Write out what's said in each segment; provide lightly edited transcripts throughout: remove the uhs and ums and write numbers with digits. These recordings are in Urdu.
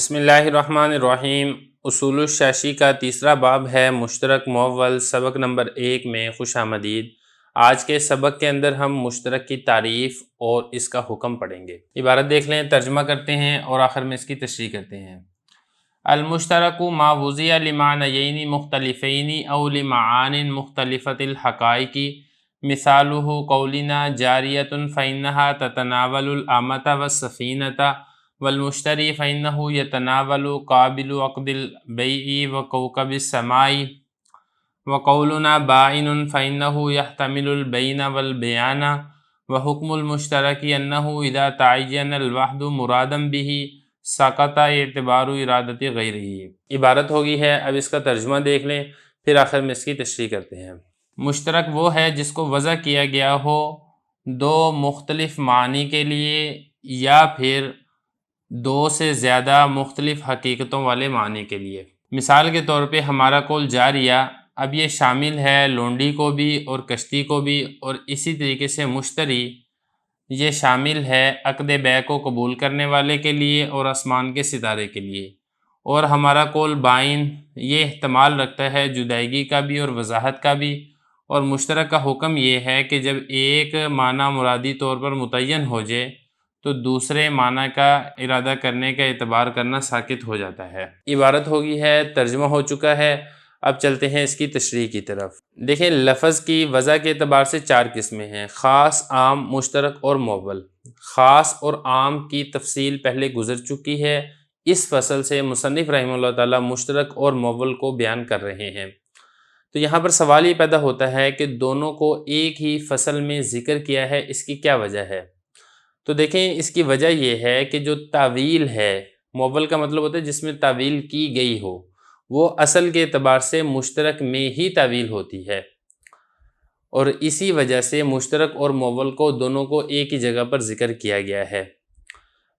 بسم اللہ الرحمن الرحیم۔ اصول الشاشی کا تیسرا باب ہے مشترک مؤول۔ سبق نمبر 1 میں خوش آمدید۔ آج کے سبق کے اندر ہم مشترک کی تعریف اور اس کا حکم پڑھیں گے۔ عبارت دیکھ لیں، ترجمہ کرتے ہیں اور آخر میں اس کی تشریح کرتے ہیں۔ المشترک ما وضع لمعنیین مختلفین او لمعان مختلفۃ الحقائق مثالہ قولنا جاریۃ فإنها تتناول الامۃ والسفینۃ والمشتری فإنه يتناول قابل عقد البيع وكوكب السماء وقولنا بائن فإنه يحتمل البين والبيان وحكم المشترك أنه إذا تعين الوحد مرادا به سقط اعتبار ارادت غیرہ۔ عبارت ہوگی ہے، اب اس کا ترجمہ دیکھ لیں، پھر آخر میں اس کی تشریح کرتے ہیں۔ مشترک وہ ہے جس کو وضع کیا گیا ہو دو مختلف معنی کے لیے یا پھر دو سے زیادہ مختلف حقیقتوں والے معنی کے لیے۔ مثال کے طور پہ ہمارا قول جاریہ، اب یہ شامل ہے لونڈی کو بھی اور کشتی کو بھی، اور اسی طریقے سے مشتری یہ شامل ہے عقد بیع کو قبول کرنے والے کے لیے اور آسمان کے ستارے کے لیے۔ اور ہمارا قول بائن یہ احتمال رکھتا ہے جدائیگی کا بھی اور وضاحت کا بھی، اور مشترک کا حکم یہ ہے کہ جب ایک معنی مرادی طور پر متعین ہو جائے تو دوسرے معنی کا ارادہ کرنے کا اعتبار کرنا ساقط ہو جاتا ہے۔ عبارت ہوگی ہے، ترجمہ ہو چکا ہے، اب چلتے ہیں اس کی تشریح کی طرف۔ دیکھیں، لفظ کی وضع کے اعتبار سے 4 قسمیں ہیں: خاص، عام، مشترک اور مؤول۔ خاص اور عام کی تفصیل پہلے گزر چکی ہے۔ اس فصل سے مصنف رحمہ اللہ تعالی مشترک اور مؤول کو بیان کر رہے ہیں۔ تو یہاں پر سوال یہ پیدا ہوتا ہے کہ دونوں کو ایک ہی فصل میں ذکر کیا ہے، اس کی کیا وجہ ہے؟ تو دیکھیں، اس کی وجہ یہ ہے کہ جو تعویل ہے، مؤول کا مطلب ہوتا ہے جس میں تعویل کی گئی ہو، وہ اصل کے اعتبار سے مشترک میں ہی تعویل ہوتی ہے، اور اسی وجہ سے مشترک اور مؤول کو دونوں کو ایک ہی جگہ پر ذکر کیا گیا ہے۔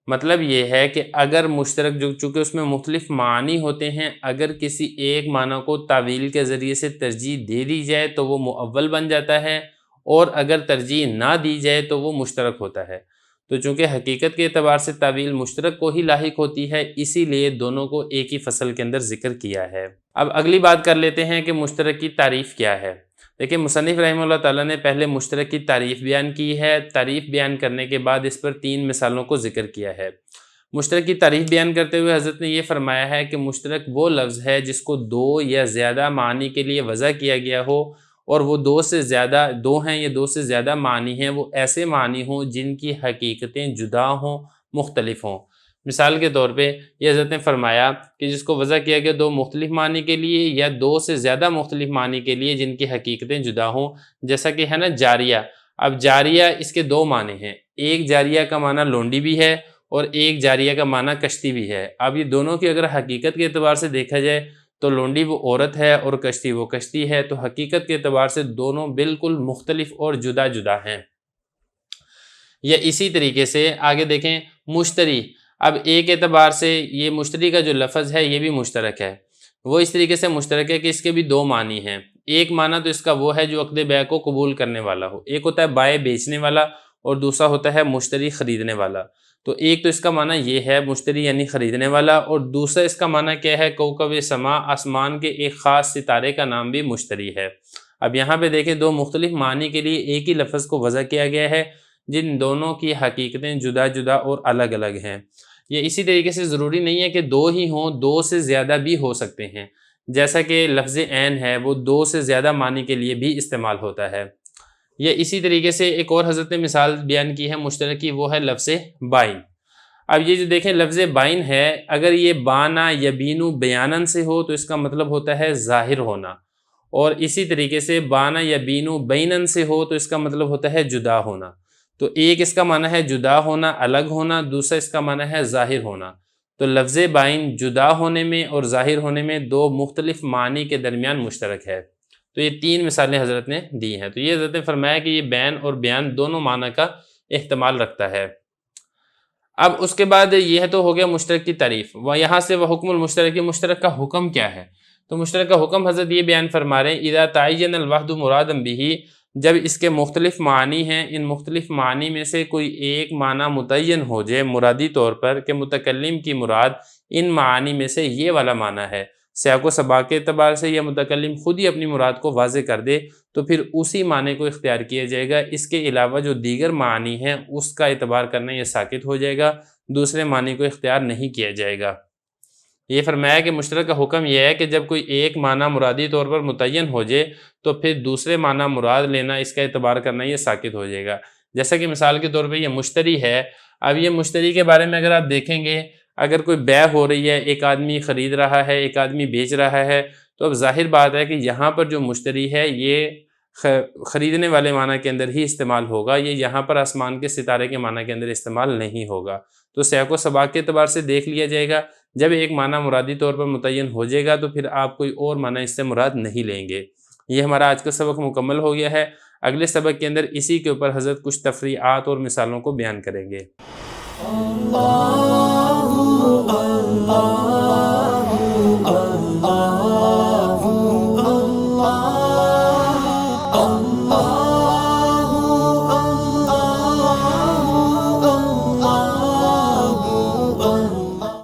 مطلب یہ ہے کہ اگر مشترک جو چونکہ اس میں مختلف معنی ہوتے ہیں، اگر کسی ایک معنی کو تعویل کے ذریعے سے ترجیح دے دی جائے تو وہ مؤول بن جاتا ہے، اور اگر ترجیح نہ دی جائے تو وہ مشترک ہوتا ہے۔ تو چونکہ حقیقت کے اعتبار سے تعویل مشترک کو ہی لاحق ہوتی ہے، اسی لیے دونوں کو ایک ہی فصل کے اندر ذکر کیا ہے۔ اب اگلی بات کر لیتے ہیں کہ مشترک کی تعریف کیا ہے۔ دیکھیں، مصنف رحمہ اللہ تعالیٰ نے پہلے مشترک کی تعریف بیان کی ہے۔ تعریف بیان کرنے کے بعد اس پر 3 مثالوں کو ذکر کیا ہے۔ مشترک کی تعریف بیان کرتے ہوئے حضرت نے یہ فرمایا ہے کہ مشترک وہ لفظ ہے جس کو 2 یا زیادہ معنی کے لیے وضع کیا گیا ہو، اور وہ 2 ہیں یا 2 سے زیادہ معنی ہیں، وہ ایسے معنی ہوں جن کی حقیقتیں جدا ہوں، مختلف ہوں۔ مثال کے طور پہ یہ حضرت نے فرمایا کہ جس کو وضع کیا گیا 2 مختلف معنی کے لیے یا 2 سے زیادہ مختلف معنی کے لیے جن کی حقیقتیں جدا ہوں، جیسا کہ ہے نا جاریہ۔ اب جاریہ، اس کے 2 معنی ہیں، ایک جاریہ کا معنی لونڈی بھی ہے اور ایک جاریہ کا معنی کشتی بھی ہے۔ اب یہ دونوں کی اگر حقیقت کے اعتبار سے دیکھا جائے تو لونڈی وہ عورت ہے اور کشتی وہ کشتی ہے، تو حقیقت کے اعتبار سے دونوں بالکل مختلف اور جدا جدا ہیں۔ یا اسی طریقے سے آگے دیکھیں، مشتری، اب ایک اعتبار سے یہ مشتری کا جو لفظ ہے یہ بھی مشترک ہے۔ وہ اس طریقے سے مشترک ہے کہ اس کے بھی 2 معنی ہیں۔ ایک معنی تو اس کا وہ ہے جو عقد بیع کو قبول کرنے والا ہو، ایک ہوتا ہے بائع بیچنے والا اور دوسرا ہوتا ہے مشتری خریدنے والا۔ تو ایک تو اس کا معنی یہ ہے مشتری یعنی خریدنے والا، اور دوسرا اس کا معنی کیا ہے؟ کوكب سما، آسمان کے ایک خاص ستارے کا نام بھی مشتری ہے۔ اب یہاں پہ دیکھیں، 2 مختلف معنی کے لیے ایک ہی لفظ کو وضع کیا گیا ہے جن دونوں کی حقیقتیں جدا جدا اور الگ الگ ہیں۔ یہ اسی طریقے سے ضروری نہیں ہے کہ 2 ہی ہوں، 2 سے زیادہ بھی ہو سکتے ہیں، جیسا کہ لفظ عین ہے وہ 2 سے زیادہ معنی کے لیے بھی استعمال ہوتا ہے۔ یا اسی طریقے سے ایک اور حضرت نے مثال بیان کی ہے مشترک کی، وہ ہے لفظ بائن۔ اب یہ جو دیکھیں لفظ بائن ہے، اگر یہ بانا یبینو بیانن سے ہو تو اس کا مطلب ہوتا ہے ظاہر ہونا، اور اسی طریقے سے بانا یبینو بینن سے ہو تو اس کا مطلب ہوتا ہے جدا ہونا۔ تو ایک اس کا معنی ہے جدا ہونا، الگ ہونا، دوسرا اس کا معنی ہے ظاہر ہونا۔ تو لفظ بائن جدا ہونے میں اور ظاہر ہونے میں 2 مختلف معنی کے درمیان مشترک ہے۔ تو یہ 3 مثالیں حضرت نے دی ہیں۔ تو یہ حضرت نے فرمایا کہ یہ بین اور بیان دونوں معنی کا احتمال رکھتا ہے۔ اب اس کے بعد یہ تو ہو گیا مشترک کی تعریف، یہاں سے وہ حکم المشترک، مشترک کا حکم کیا ہے؟ تو مشترک کا حکم حضرت یہ بیان فرما رہے ہیں، اذا تعین الوحد مرادا به، جب اس کے مختلف معنی ہیں، ان مختلف معنی میں سے کوئی ایک معنی متعین ہو جائے مرادی طور پر کہ متکلم کی مراد ان معانی میں سے یہ والا معنی ہے، سیاق و سباق کے اعتبار سے یا متکلم خود ہی اپنی مراد کو واضح کر دے تو پھر اسی معنی کو اختیار کیا جائے گا۔ اس کے علاوہ جو دیگر معانی ہیں اس کا اعتبار کرنا یہ ساقط ہو جائے گا، دوسرے معنی کو اختیار نہیں کیا جائے گا۔ یہ فرمایا کہ مشترک کا حکم یہ ہے کہ جب کوئی ایک معنی مرادی طور پر متعین ہو جائے تو پھر دوسرے معنی مراد لینا، اس کا اعتبار کرنا یہ ساقط ہو جائے گا۔ جیسا کہ مثال کے طور پہ یہ مشتری ہے، اب یہ مشتری کے بارے میں اگر آپ دیکھیں گے، اگر کوئی بیع ہو رہی ہے، ایک آدمی خرید رہا ہے، ایک آدمی بیچ رہا ہے، تو اب ظاہر بات ہے کہ یہاں پر جو مشتری ہے یہ خریدنے والے معنی کے اندر ہی استعمال ہوگا، یہ یہاں پر آسمان کے ستارے کے معنی کے اندر استعمال نہیں ہوگا۔ تو سیاق و سباق کے اعتبار سے دیکھ لیا جائے گا، جب ایک معنی مرادی طور پر متعین ہو جائے گا تو پھر آپ کوئی اور معنی اس سے مراد نہیں لیں گے۔ یہ ہمارا آج کا سبق مکمل ہو گیا ہے۔ اگلے سبق کے اندر اسی کے اوپر حضرت کچھ تفریعات اور مثالوں کو بیان کریں گے۔